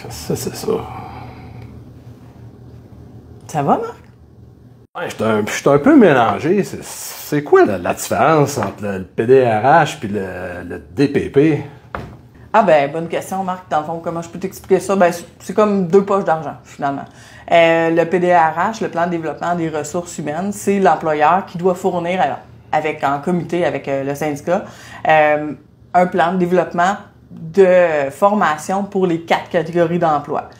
C'est ça. Ça va, Marc? Ouais, je suis un peu mélangé. C'est quoi la différence entre le PDRH et le DPP? Ah ben, bonne question, Marc. Dans le fond, comment je peux t'expliquer ça? Ben, c'est comme deux poches d'argent, finalement. Le PDRH, le plan de développement des ressources humaines, c'est l'employeur qui doit fournir, en comité avec le syndicat, un plan de développement de formation pour les 4 catégories d'emploi.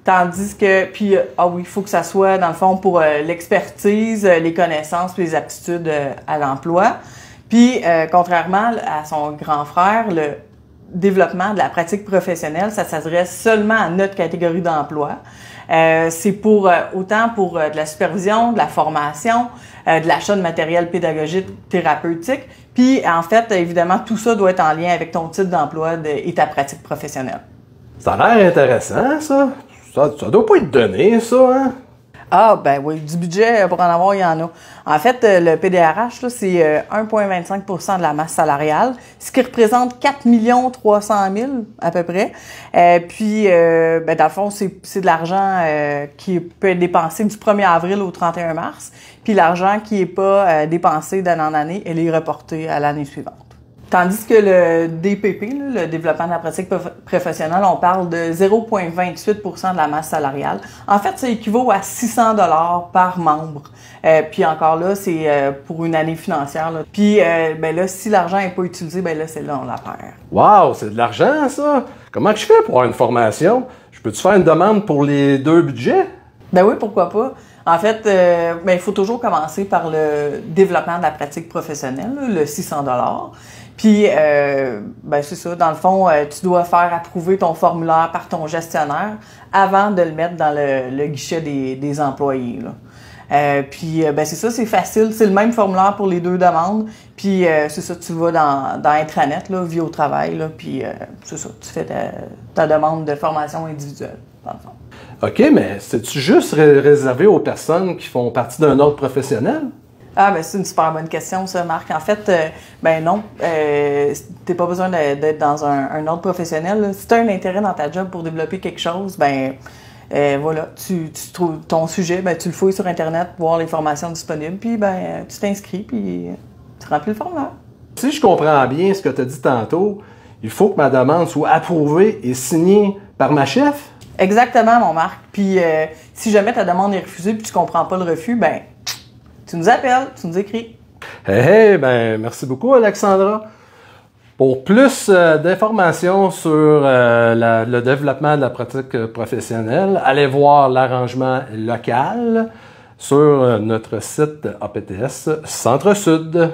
Tandis que, puis, il faut que ça soit, dans le fond, pour l'expertise, les connaissances puis les aptitudes à l'emploi. Puis, contrairement à son grand frère, le développement de la pratique professionnelle, ça s'adresse seulement à notre catégorie d'emploi. C'est pour autant pour de la supervision, de la formation, de l'achat de matériel pédagogique thérapeutique. Puis, en fait, évidemment, tout ça doit être en lien avec ton type d'emploi et ta pratique professionnelle. Ça a l'air intéressant, ça. Ça doit pas être donné, ça, hein? Ah, ben oui, du budget, pour en avoir, il y en a. En fait, le PDRH, là, c'est 1,25 % de la masse salariale, ce qui représente 4 300 000 à peu près. Puis, dans le fond, c'est de l'argent qui peut être dépensé du 1er avril au 31 mars. Puis l'argent qui n'est pas dépensé d'année en année, elle est reportée à l'année suivante. Tandis que le DPP, là, le développement de la pratique professionnelle, on parle de 0,28 % de la masse salariale. En fait, ça équivaut à 600 $ par membre. Puis encore là, c'est pour une année financière. Là. Puis là, si l'argent n'est pas utilisé, là, c'est là on la perd. Wow, c'est de l'argent, ça! Comment que je fais pour avoir une formation? Je peux-tu faire une demande pour les 2 budgets? Ben oui, pourquoi pas. En fait, il faut toujours commencer par le développement de la pratique professionnelle, là, le 600 $. Puis, c'est ça. Dans le fond, tu dois faire approuver ton formulaire par ton gestionnaire avant de le mettre dans le guichet des employés. Là. C'est ça, c'est facile. C'est le même formulaire pour les 2 demandes. Puis, c'est ça, tu vas dans Intranet, là, Vie au travail. Là, puis, c'est ça, tu fais ta demande de formation individuelle, dans le fond. OK, mais c'est-tu juste réservé aux personnes qui font partie d'un ordre professionnel? Ah, c'est une super bonne question, ça, Marc. En fait, non. T'as pas besoin d'être dans un ordre professionnel. Là. Si tu as un intérêt dans ta job pour développer quelque chose, voilà, tu trouves ton sujet, tu le fouilles sur Internet, voir les formations disponibles, puis tu t'inscris, puis tu remplis le formulaire. Si je comprends bien ce que tu as dit tantôt, il faut que ma demande soit approuvée et signée par ma chef? Exactement, mon Marc. Puis si jamais ta demande est refusée puis tu comprends pas le refus, tu nous appelles, tu nous écris. Merci beaucoup, Alexandra. Pour plus d'informations sur le développement de la pratique professionnelle, allez voir l'arrangement local sur notre site APTS Centre-Sud.